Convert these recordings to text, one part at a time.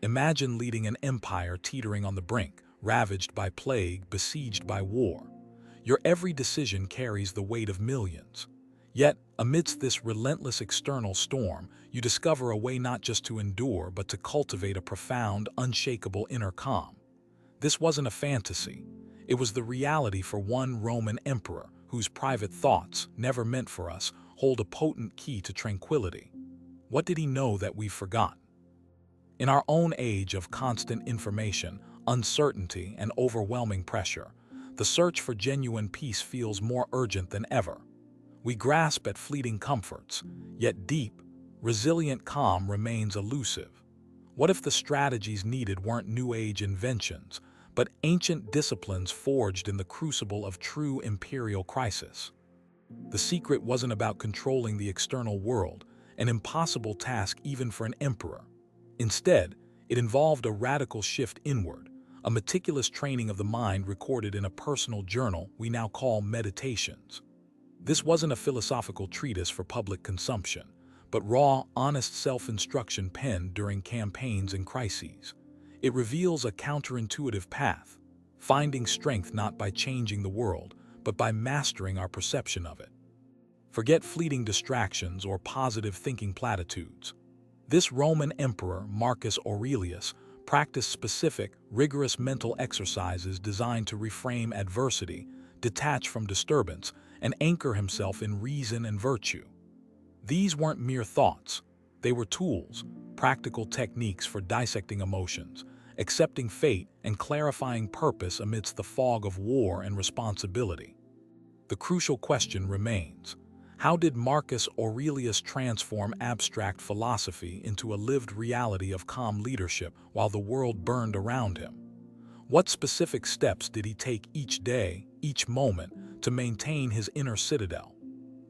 Imagine leading an empire teetering on the brink, ravaged by plague, besieged by war. Your every decision carries the weight of millions. Yet, amidst this relentless external storm, you discover a way not just to endure, but to cultivate a profound, unshakable inner calm. This wasn't a fantasy. It was the reality for one Roman emperor whose private thoughts, never meant for us, hold a potent key to tranquility. What did he know that we've forgotten? In our own age of constant information, uncertainty, and overwhelming pressure, the search for genuine peace feels more urgent than ever. We grasp at fleeting comforts, yet deep, resilient calm remains elusive. What if the strategies needed weren't New Age inventions, but ancient disciplines forged in the crucible of true imperial crisis? The secret wasn't about controlling the external world, an impossible task even for an emperor. Instead, it involved a radical shift inward, a meticulous training of the mind recorded in a personal journal we now call meditations. This wasn't a philosophical treatise for public consumption, but raw, honest self-instruction penned during campaigns and crises. It reveals a counterintuitive path, finding strength not by changing the world, but by mastering our perception of it. Forget fleeting distractions or positive thinking platitudes. This Roman emperor, Marcus Aurelius, practiced specific, rigorous mental exercises designed to reframe adversity, detach from disturbance, and anchor himself in reason and virtue. These weren't mere thoughts. They were tools, practical techniques for dissecting emotions, accepting fate, and clarifying purpose amidst the fog of war and responsibility. The crucial question remains: how did Marcus Aurelius transform abstract philosophy into a lived reality of calm leadership while the world burned around him? What specific steps did he take each day, each moment, to maintain his inner citadel?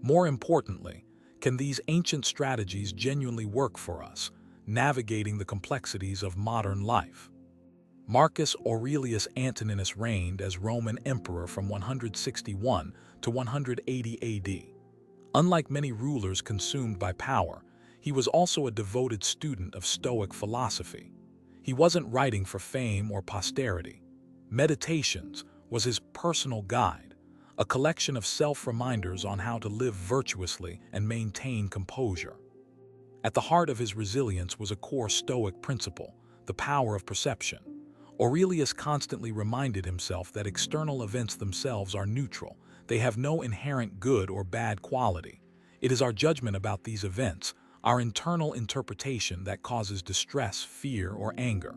More importantly, can these ancient strategies genuinely work for us, navigating the complexities of modern life? Marcus Aurelius Antoninus reigned as Roman emperor from 161 to 180 AD. Unlike many rulers consumed by power, he was also a devoted student of Stoic philosophy. He wasn't writing for fame or posterity. Meditations was his personal guide, a collection of self-reminders on how to live virtuously and maintain composure. At the heart of his resilience was a core Stoic principle, the power of perception. Aurelius constantly reminded himself that external events themselves are neutral. They have no inherent good or bad quality. It is our judgment about these events, our internal interpretation, that causes distress, fear, or anger.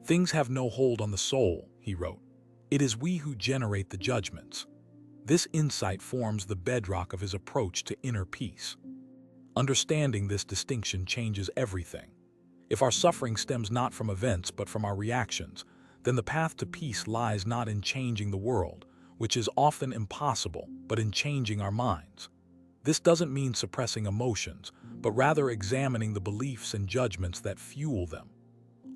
Things have no hold on the soul, he wrote. It is we who generate the judgments. This insight forms the bedrock of his approach to inner peace. Understanding this distinction changes everything. If our suffering stems not from events but from our reactions, then the path to peace lies not in changing the world, which is often impossible, but in changing our minds. This doesn't mean suppressing emotions, but rather examining the beliefs and judgments that fuel them.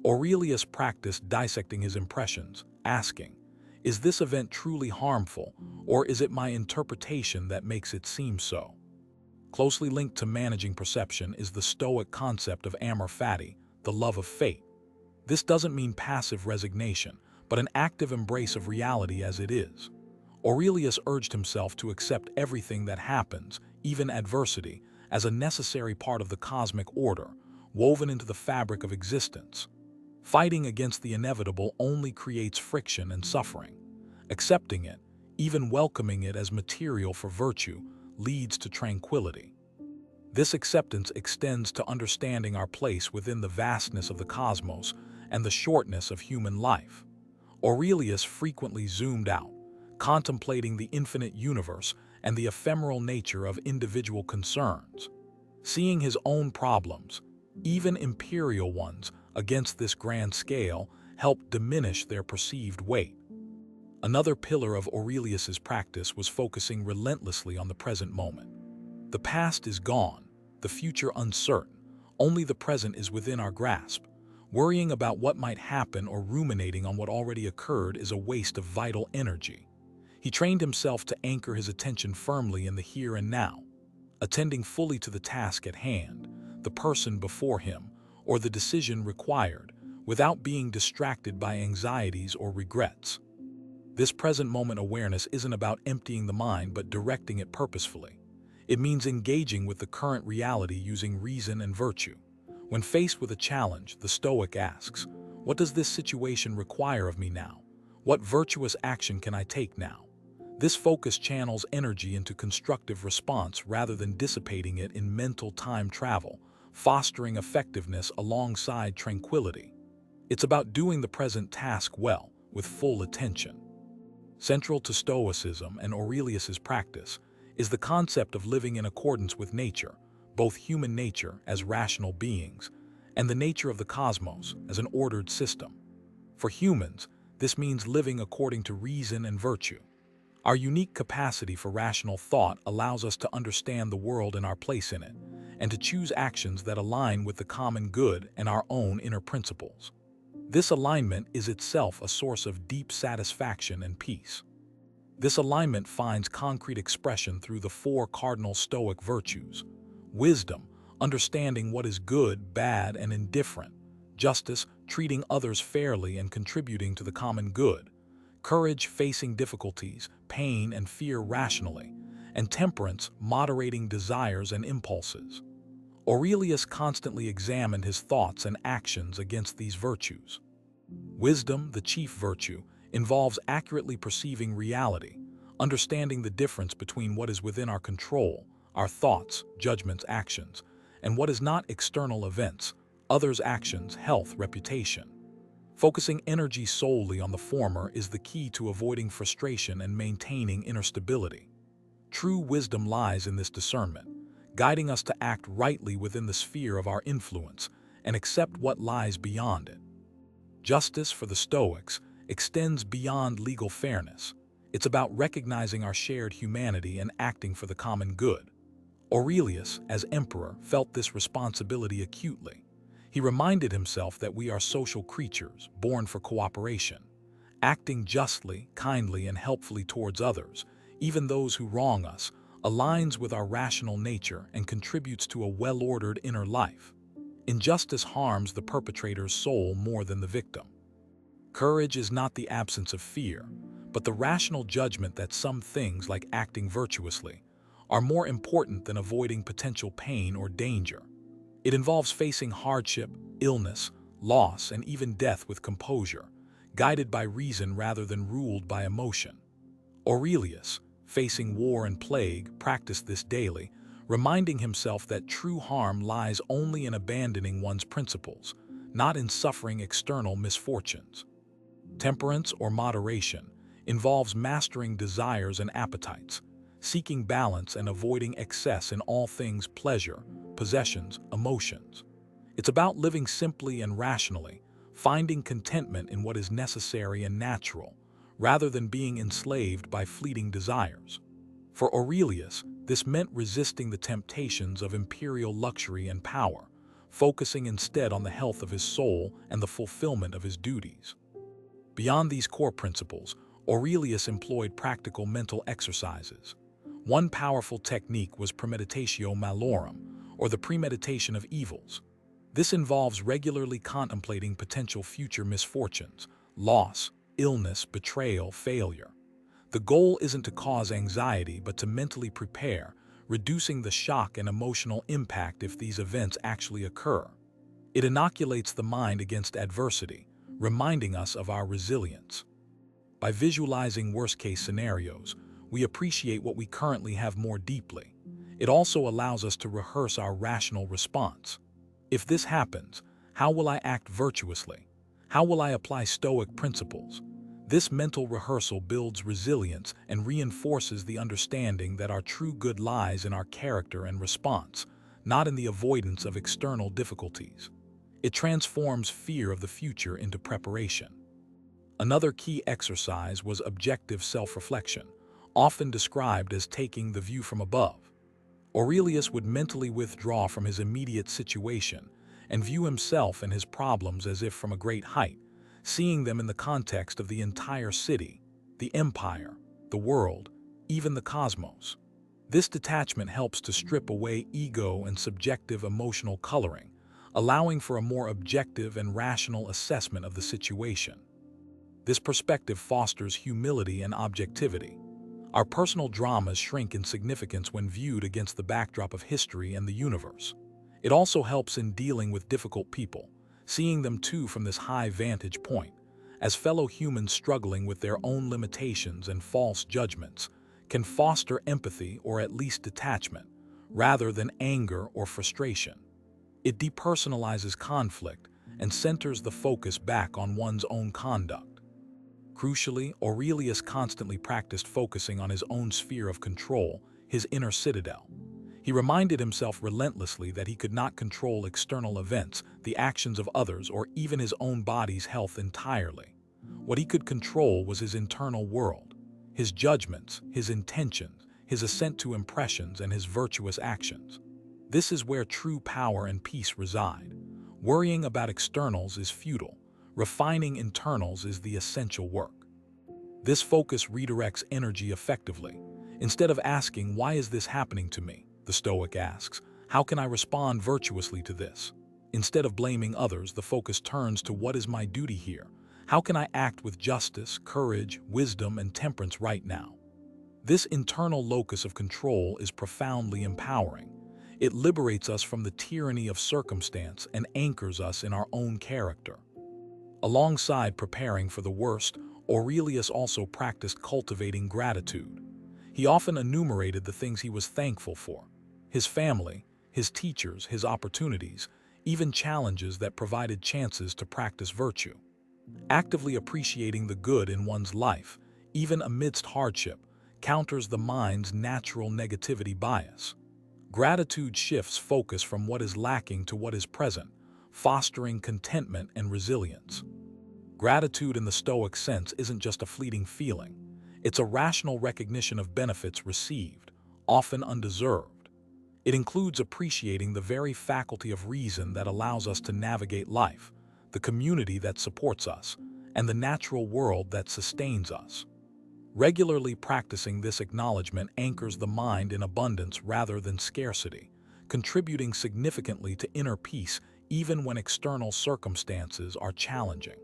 Aurelius practiced dissecting his impressions, asking, "Is this event truly harmful, or is it my interpretation that makes it seem so?" Closely linked to managing perception is the Stoic concept of Amor Fati, the love of fate. This doesn't mean passive resignation, but an active embrace of reality as it is. Aurelius urged himself to accept everything that happens, even adversity, as a necessary part of the cosmic order, woven into the fabric of existence. Fighting against the inevitable only creates friction and suffering. Accepting it, even welcoming it as material for virtue, leads to tranquility. This acceptance extends to understanding our place within the vastness of the cosmos and the shortness of human life. Aurelius frequently zoomed out, contemplating the infinite universe and the ephemeral nature of individual concerns. Seeing his own problems, even imperial ones, against this grand scale helped diminish their perceived weight. Another pillar of Aurelius's practice was focusing relentlessly on the present moment. The past is gone, the future uncertain, only the present is within our grasp. Worrying about what might happen or ruminating on what already occurred is a waste of vital energy. He trained himself to anchor his attention firmly in the here and now, attending fully to the task at hand, the person before him, or the decision required, without being distracted by anxieties or regrets. This present moment awareness isn't about emptying the mind but directing it purposefully. It means engaging with the current reality using reason and virtue. When faced with a challenge, the Stoic asks, "What does this situation require of me now? What virtuous action can I take now?" This focus channels energy into constructive response rather than dissipating it in mental time travel, fostering effectiveness alongside tranquility. It's about doing the present task well, with full attention. Central to Stoicism and Aurelius's practice is the concept of living in accordance with nature, both human nature as rational beings and the nature of the cosmos as an ordered system. For humans, this means living according to reason and virtue. Our unique capacity for rational thought allows us to understand the world and our place in it, and to choose actions that align with the common good and our own inner principles. This alignment is itself a source of deep satisfaction and peace. This alignment finds concrete expression through the four cardinal Stoic virtues: wisdom, understanding what is good, bad, and indifferent; justice, treating others fairly and contributing to the common good; courage, facing difficulties, pain, and fear rationally; and temperance, moderating desires and impulses. Aurelius constantly examined his thoughts and actions against these virtues. Wisdom, the chief virtue, involves accurately perceiving reality, understanding the difference between what is within our control, our thoughts, judgments, actions, and what is not external events, others' actions, health, reputation. Focusing energy solely on the former is the key to avoiding frustration and maintaining inner stability. True wisdom lies in this discernment, guiding us to act rightly within the sphere of our influence and accept what lies beyond it. Justice, for the Stoics, extends beyond legal fairness. It's about recognizing our shared humanity and acting for the common good. Aurelius, as emperor, felt this responsibility acutely. He reminded himself that we are social creatures, born for cooperation. Acting justly, kindly, and helpfully towards others, even those who wrong us, aligns with our rational nature and contributes to a well-ordered inner life. Injustice harms the perpetrator's soul more than the victim. Courage is not the absence of fear, but the rational judgment that some things, like acting virtuously, are more important than avoiding potential pain or danger. It involves facing hardship, illness, loss, and even death with composure, guided by reason rather than ruled by emotion. Aurelius, facing war and plague, practiced this daily, reminding himself that true harm lies only in abandoning one's principles, not in suffering external misfortunes. Temperance, or moderation, involves mastering desires and appetites, seeking balance and avoiding excess in all things: pleasure, possessions, emotions. It's about living simply and rationally, finding contentment in what is necessary and natural, rather than being enslaved by fleeting desires. For Aurelius, this meant resisting the temptations of imperial luxury and power, focusing instead on the health of his soul and the fulfillment of his duties. Beyond these core principles, Aurelius employed practical mental exercises. One powerful technique was premeditatio malorum, or the premeditation of evils. This involves regularly contemplating potential future misfortunes, loss, illness, betrayal, failure. The goal isn't to cause anxiety, but to mentally prepare, reducing the shock and emotional impact if these events actually occur. It inoculates the mind against adversity, reminding us of our resilience. By visualizing worst-case scenarios, we appreciate what we currently have more deeply. It also allows us to rehearse our rational response. If this happens, how will I act virtuously? How will I apply Stoic principles? This mental rehearsal builds resilience and reinforces the understanding that our true good lies in our character and response, not in the avoidance of external difficulties. It transforms fear of the future into preparation. Another key exercise was objective self-reflection, often described as taking the view from above. Aurelius would mentally withdraw from his immediate situation and view himself and his problems as if from a great height, seeing them in the context of the entire city, the empire, the world, even the cosmos. This detachment helps to strip away ego and subjective emotional coloring, allowing for a more objective and rational assessment of the situation. This perspective fosters humility and objectivity. Our personal dramas shrink in significance when viewed against the backdrop of history and the universe. It also helps in dealing with difficult people, seeing them too from this high vantage point, as fellow humans struggling with their own limitations and false judgments, can foster empathy or at least detachment, rather than anger or frustration. It depersonalizes conflict and centers the focus back on one's own conduct. Crucially, Aurelius constantly practiced focusing on his own sphere of control, his inner citadel. He reminded himself relentlessly that he could not control external events, the actions of others, or even his own body's health entirely. What he could control was his internal world, his judgments, his intentions, his assent to impressions, and his virtuous actions. This is where true power and peace reside. Worrying about externals is futile. Refining internals is the essential work. This focus redirects energy effectively. Instead of asking, "Why is this happening to me?" the Stoic asks, "How can I respond virtuously to this?" Instead of blaming others, the focus turns to, "What is my duty here? How can I act with justice, courage, wisdom, and temperance right now?" This internal locus of control is profoundly empowering. It liberates us from the tyranny of circumstance and anchors us in our own character. Alongside preparing for the worst, Aurelius also practiced cultivating gratitude. He often enumerated the things he was thankful for: his family, his teachers, his opportunities, even challenges that provided chances to practice virtue. Actively appreciating the good in one's life, even amidst hardship, counters the mind's natural negativity bias. Gratitude shifts focus from what is lacking to what is present, fostering contentment and resilience. Gratitude in the Stoic sense isn't just a fleeting feeling. It's a rational recognition of benefits received, often undeserved. It includes appreciating the very faculty of reason that allows us to navigate life, the community that supports us, and the natural world that sustains us. Regularly practicing this acknowledgement anchors the mind in abundance rather than scarcity, contributing significantly to inner peace even when external circumstances are challenging.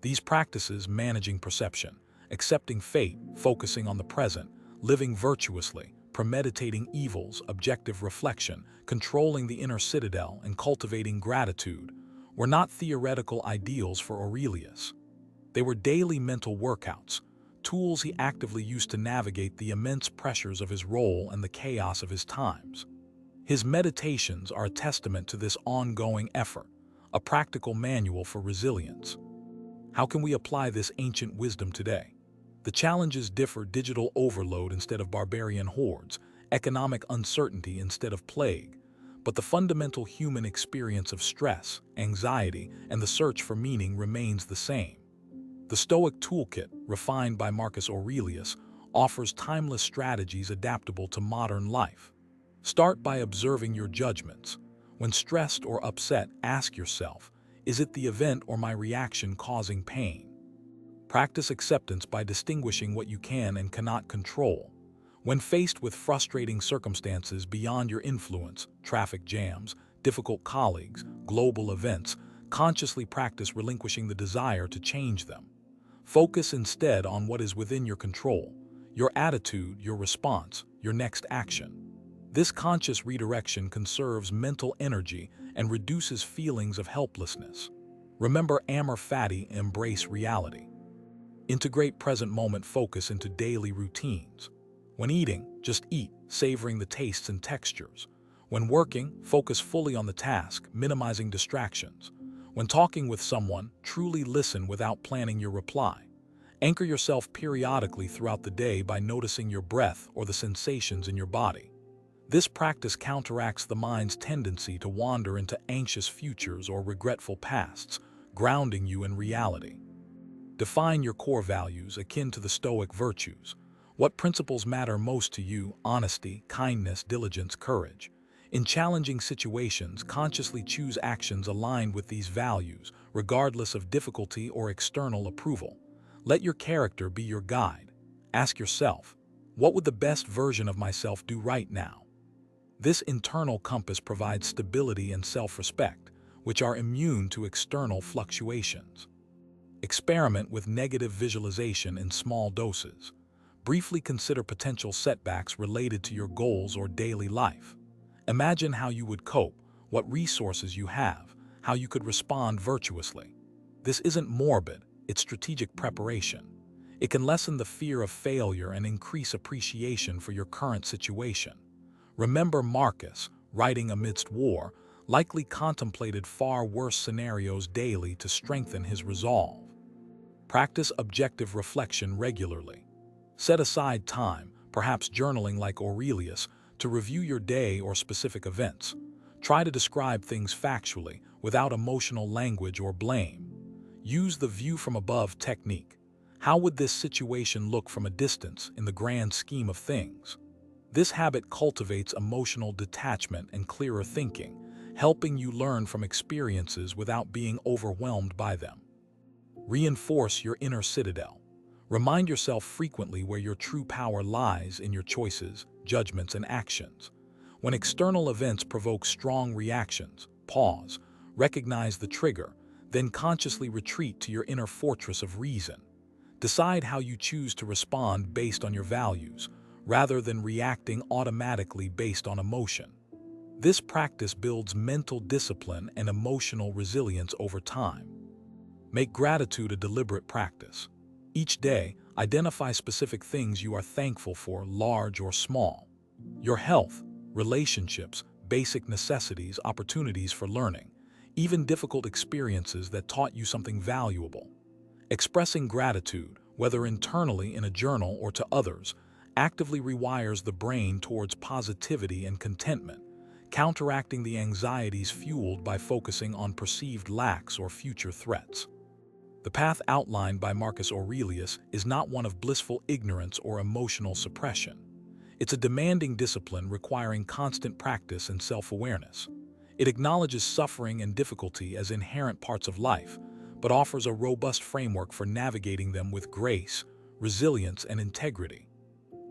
These practices, managing perception, accepting fate, focusing on the present, living virtuously, premeditating evils, objective reflection, controlling the inner citadel, and cultivating gratitude, were not theoretical ideals for Aurelius. They were daily mental workouts, tools he actively used to navigate the immense pressures of his role and the chaos of his times. His meditations are a testament to this ongoing effort, a practical manual for resilience. How can we apply this ancient wisdom today? The challenges differ: digital overload instead of barbarian hordes, economic uncertainty instead of plague, but the fundamental human experience of stress, anxiety, and the search for meaning remains the same. The Stoic Toolkit, refined by Marcus Aurelius, offers timeless strategies adaptable to modern life. Start by observing your judgments. When stressed or upset, ask yourself, is it the event or my reaction causing pain? Practice acceptance by distinguishing what you can and cannot control. When faced with frustrating circumstances beyond your influence, traffic jams, difficult colleagues, global events, consciously practice relinquishing the desire to change them. Focus instead on what is within your control: your attitude, your response, your next action. This conscious redirection conserves mental energy and reduces feelings of helplessness. Remember Amor Fati, embrace reality. Integrate present moment focus into daily routines. When eating, just eat, savoring the tastes and textures. When working, focus fully on the task, minimizing distractions. When talking with someone, truly listen without planning your reply. Anchor yourself periodically throughout the day by noticing your breath or the sensations in your body. This practice counteracts the mind's tendency to wander into anxious futures or regretful pasts, grounding you in reality. Define your core values akin to the Stoic virtues. What principles matter most to you? Honesty, kindness, diligence, courage. In challenging situations, consciously choose actions aligned with these values, regardless of difficulty or external approval. Let your character be your guide. Ask yourself, what would the best version of myself do right now? This internal compass provides stability and self-respect, which are immune to external fluctuations. Experiment with negative visualization in small doses. Briefly consider potential setbacks related to your goals or daily life. Imagine how you would cope, what resources you have, how you could respond virtuously. This isn't morbid, it's strategic preparation. It can lessen the fear of failure and increase appreciation for your current situation. Remember Marcus, writing amidst war, likely contemplated far worse scenarios daily to strengthen his resolve. Practice objective reflection regularly. Set aside time, perhaps journaling like Aurelius, to review your day or specific events. Try to describe things factually, without emotional language or blame. Use the view from above technique. How would this situation look from a distance in the grand scheme of things? This habit cultivates emotional detachment and clearer thinking, helping you learn from experiences without being overwhelmed by them. Reinforce your inner citadel. Remind yourself frequently where your true power lies in your choices, judgments, and actions. When external events provoke strong reactions, pause, recognize the trigger, then consciously retreat to your inner fortress of reason. Decide how you choose to respond based on your values, rather than reacting automatically based on emotion. This practice builds mental discipline and emotional resilience over time. Make gratitude a deliberate practice. Each day, identify specific things you are thankful for, large or small. Your health, relationships, basic necessities, opportunities for learning, even difficult experiences that taught you something valuable. Expressing gratitude, whether internally in a journal or to others, actively rewires the brain towards positivity and contentment, counteracting the anxieties fueled by focusing on perceived lacks or future threats. The path outlined by Marcus Aurelius is not one of blissful ignorance or emotional suppression. It's a demanding discipline requiring constant practice and self-awareness. It acknowledges suffering and difficulty as inherent parts of life, but offers a robust framework for navigating them with grace, resilience, and integrity.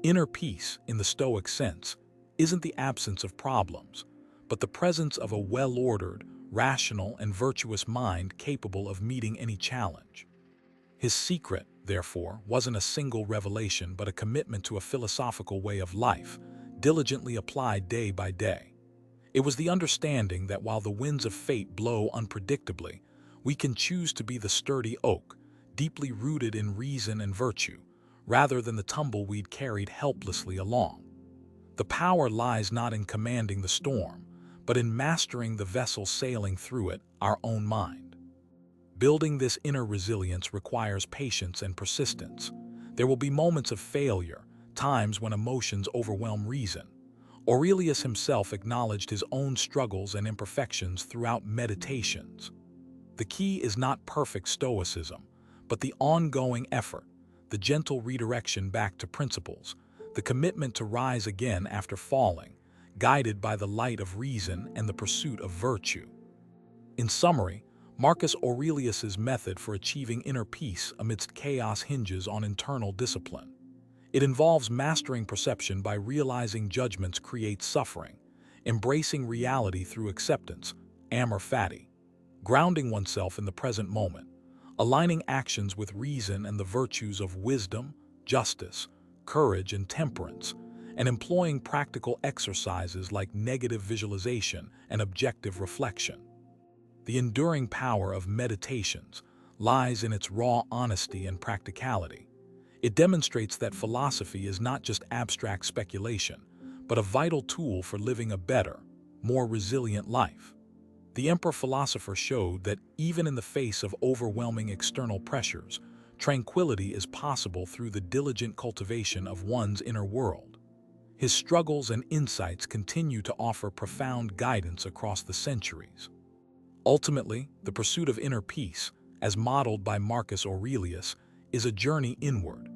Inner peace, in the Stoic sense, isn't the absence of problems, but the presence of a well-ordered, rational, and virtuous mind capable of meeting any challenge. His secret, therefore, wasn't a single revelation but a commitment to a philosophical way of life, diligently applied day by day. It was the understanding that while the winds of fate blow unpredictably, we can choose to be the sturdy oak, deeply rooted in reason and virtue, rather than the tumbleweed carried helplessly along. The power lies not in commanding the storm, but in mastering the vessel sailing through it, our own mind. Building this inner resilience requires patience and persistence. There will be moments of failure, times when emotions overwhelm reason. Aurelius himself acknowledged his own struggles and imperfections throughout meditations. The key is not perfect stoicism, but the ongoing effort, the gentle redirection back to principles, the commitment to rise again after falling, guided by the light of reason and the pursuit of virtue. In summary, Marcus Aurelius's method for achieving inner peace amidst chaos hinges on internal discipline. It involves mastering perception by realizing judgments create suffering, embracing reality through acceptance, Amor Fati, grounding oneself in the present moment, aligning actions with reason and the virtues of wisdom, justice, courage, and temperance, and employing practical exercises like negative visualization and objective reflection. The enduring power of meditations lies in its raw honesty and practicality. It demonstrates that philosophy is not just abstract speculation, but a vital tool for living a better, more resilient life. The emperor-philosopher showed that even in the face of overwhelming external pressures, tranquility is possible through the diligent cultivation of one's inner world. His struggles and insights continue to offer profound guidance across the centuries. Ultimately, the pursuit of inner peace, as modeled by Marcus Aurelius, is a journey inward.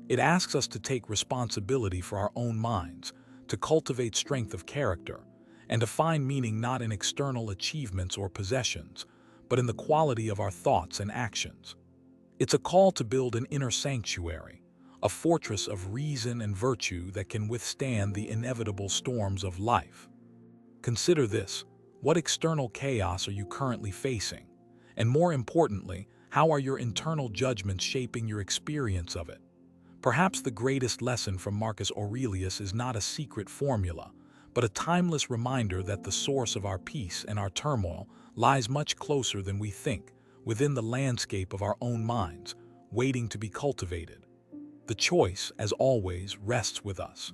It asks us to take responsibility for our own minds, to cultivate strength of character, and to find meaning not in external achievements or possessions, but in the quality of our thoughts and actions. It's a call to build an inner sanctuary, a fortress of reason and virtue that can withstand the inevitable storms of life. Consider this: What external chaos are you currently facing? And more importantly, how are your internal judgments shaping your experience of it? Perhaps the greatest lesson from Marcus Aurelius is not a secret formula, but a timeless reminder that the source of our peace and our turmoil lies much closer than we think, within the landscape of our own minds, waiting to be cultivated. The choice, as always, rests with us.